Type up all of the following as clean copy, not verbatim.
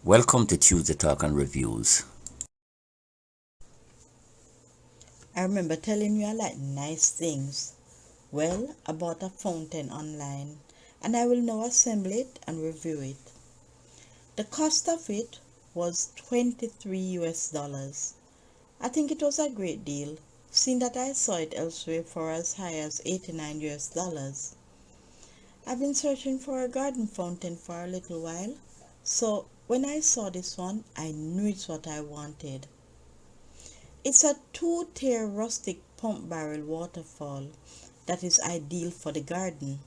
Welcome to Tuesday Talk and Reviews. I remember telling you I like nice things. Well, I bought a fountain online and I will now assemble it and review it. The cost of it was 23 US dollars. I think it was a great deal, seeing that I saw it elsewhere for as high as 89 US dollars. I've been searching for a garden fountain for a little while, so when I saw this one, I knew it's what I wanted. It's a two-tier rustic pump barrel waterfall that is ideal for the garden.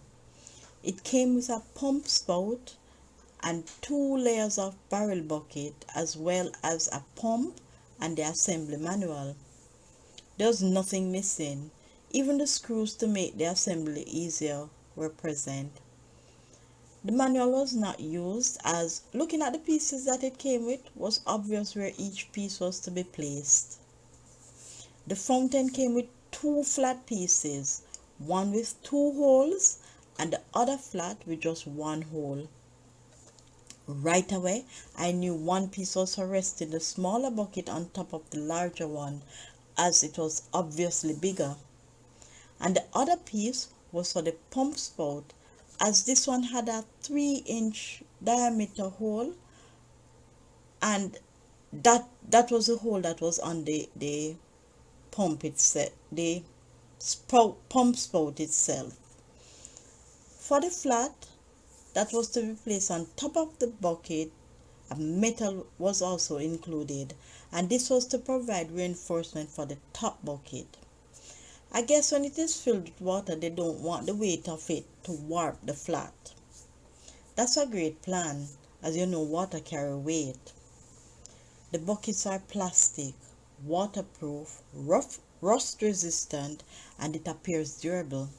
It came with a pump spout and two layers of barrel bucket as well as a pump and the assembly manual. There's nothing missing. Even the screws to make the assembly easier were present. The manual was not used as looking at the pieces that it came with was obvious where each piece was to be placed. The fountain came with two flat pieces, one with two holes and the other flat with just one hole. Right away, I knew one piece was for resting the smaller bucket on top of the larger one, as it was obviously bigger. And the other piece was for the pump spout, as this one had a 3-inch diameter hole, and that was the hole that was on the pump itself, the pump spout itself. For the flat that was to be placed on top of the bucket, a metal was also included, and this was to provide reinforcement for the top bucket. I guess when it is filled with water, they don't want the weight of it to warp the flat. That's a great plan, as you know water carry weight. The buckets are plastic, waterproof, rust resistant, and it appears durable.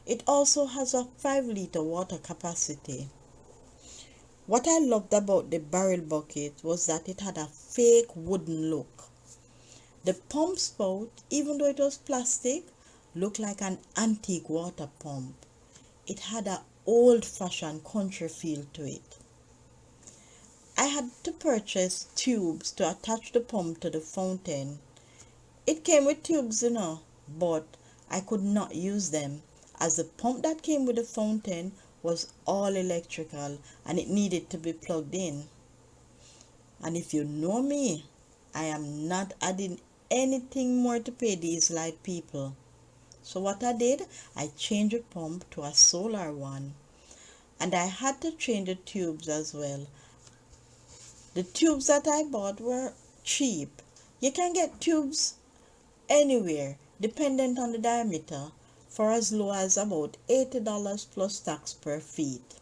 It also has a 5-liter water capacity. What I loved about the barrel bucket was that it had a fake wooden look. The pump spout, even though it was plastic, looked like an antique water pump. It had an old-fashioned country feel to it. I had to purchase tubes to attach the pump to the fountain. It came with tubes, but I could not use them as the pump that came with the fountain was all electrical and it needed to be plugged in. And if you know me, I am not adding anything more to pay these light people. So what I did, I changed the pump to a solar one. And I had to change the tubes as well. The tubes that I bought were cheap. You can get tubes anywhere, dependent on the diameter, for as low as about $80 plus tax per feet.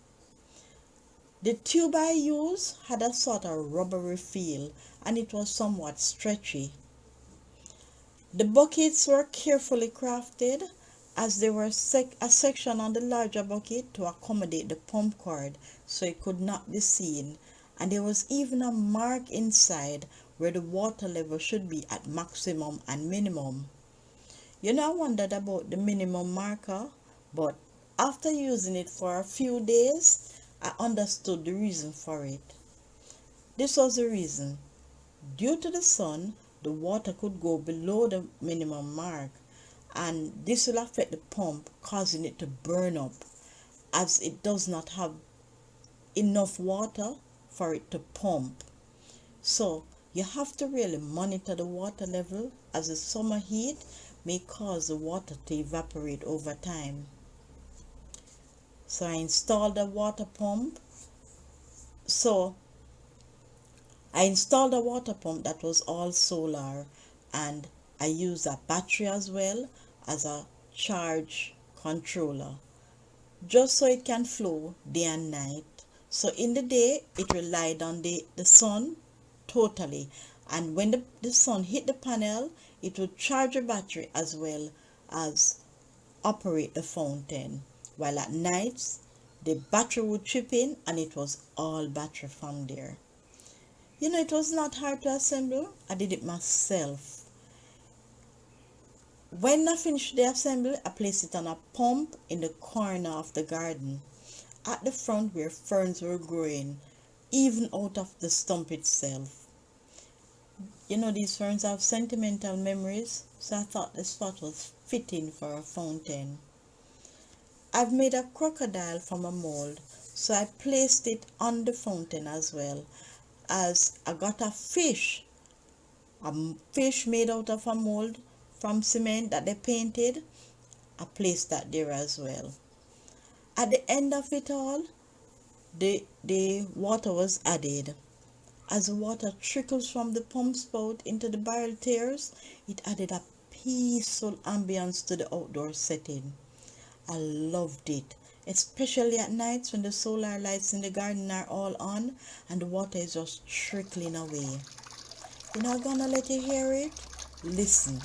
The tube I used had a sort of rubbery feel and it was somewhat stretchy. The buckets were carefully crafted as there was a section on the larger bucket to accommodate the pump cord so it could not be seen, and there was even a mark inside where the water level should be at maximum and minimum. I wondered about the minimum marker, but after using it for a few days, I understood the reason for it. This was the reason. Due to the sun, the water could go below the minimum mark, and this will affect the pump, causing it to burn up, as it does not have enough water for it to pump. So you have to really monitor the water level, as the summer heat may cause the water to evaporate over time. So I installed a water pump. I installed a water pump that was all solar, and I used a battery as well as a charge controller, just so it can flow day and night. So in the day, it relied on the sun totally, and when the sun hit the panel, it would charge the battery as well as operate the fountain, while at nights the battery would chip in and it was all battery from there. It was not hard to assemble. I did it myself. When I finished the assembly, I placed it on a pump in the corner of the garden, at the front where ferns were growing, even out of the stump itself. You know, these ferns have sentimental memories, so I thought the spot was fitting for a fountain. I've made a crocodile from a mold, so I placed it on the fountain as well, as I got a fish made out of a mold from cement that they painted. I placed that there as well. At the end of it all, the water was added. As the water trickles from the pump spout into the barrel tears, it added a peaceful ambience to the outdoor setting. I loved it, especially at nights when the solar lights in the garden are all on and the water is just trickling away. You're not gonna let you hear it? Listen.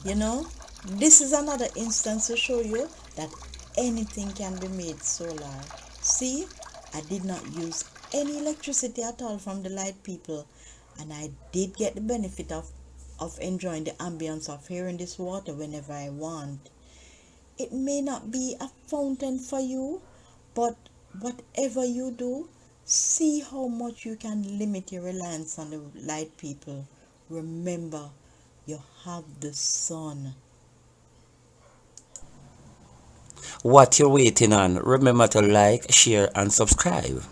You know, this is another instance to show you that anything can be made solar. See, I did not use any electricity at all from the light people, and I did get the benefit of enjoying the ambience of hearing this water whenever I want. It may not be a fountain for you, but whatever you do, see how much you can limit your reliance on the light people. Remember, you have the sun. What you're waiting on? Remember to like, share, and subscribe.